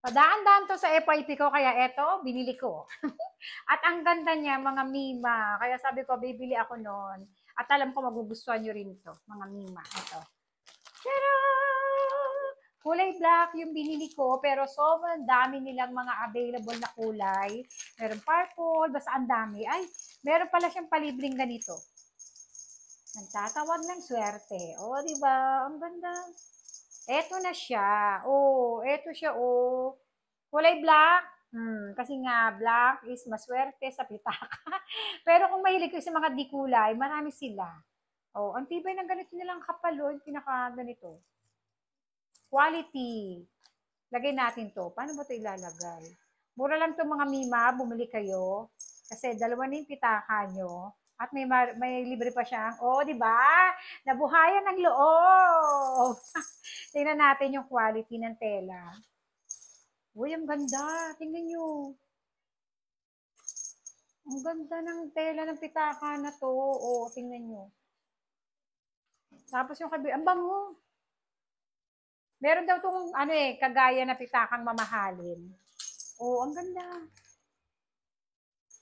Padaan-daan to sa FYP ko, kaya eto, binili ko. At ang ganda niya, mga Mima. Kaya sabi ko, bibili ako noon. At alam ko magugustuhan nyo rin to, mga Mima. Ito. Tara! Kulay black yung binili ko, pero sobrang dami nilang mga available na kulay. Meron purple, basta ang dami. Ay, meron pala siyang palibreng ganito. Nagtatawag ng swerte. O, di ba? Ang ganda. Eto na siya. Oh, eto siya, oh. Kulay black. Kasi nga, black is maswerte sa pitaka. Pero kung mahilig ko sa mga di kulay, marami sila. Oh, ang tibay ng ganito nilang kapalo, yung pinaka ganito. Quality. Lagay natin to. Paano ba ito ilalagay? Mura lang to mga Mima, bumili kayo. Kasi dalawa na yung pitaka nyo. At may libre pa siyang, oh, di ba? Nabuhayan ng loob. Tingnan natin yung quality ng tela. Uy, ang ganda. Tingnan nyo. Ang ganda ng tela ng pitaka na to. Oh, tingnan nyo. Tapos yung kabila, ang bango. Meron daw itong, ano kagaya na pitakang mamahalin. Oh, ang ganda.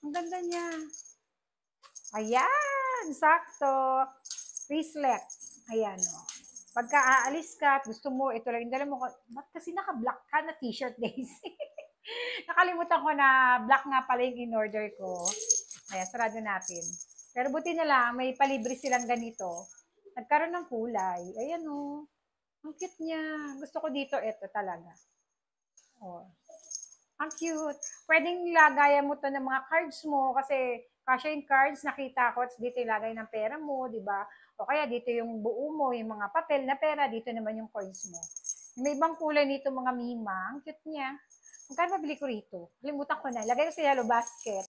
Ang ganda niya. Ayan, sakto. Wristlet. Ayan, o. Pagka aalis ka at gusto mo, ito lang yung dala mo. Ba't kasi naka-black ka na t-shirt, Daisy? Nakalimutan ko na black nga pala yung in-order ko. Ayan, sarado natin. Pero buti na lang, may palibre silang ganito. Nagkaroon ng kulay. Ayan, o. Ang cute niya. Gusto ko dito, ito talaga. Oh. Ang cute. Pwedeng lagayan mo to ng mga cards mo kasi kasya yung cards, nakita ko, dito ilagay ng pera mo, di ba? O kaya dito yung buo mo, yung mga papel na pera, dito naman yung coins mo. May ibang kulay nito mga Mima. Ang cute niya. Magkano mabili ko rito? Kalimutan ko na. Lagay ko sa yellow basket.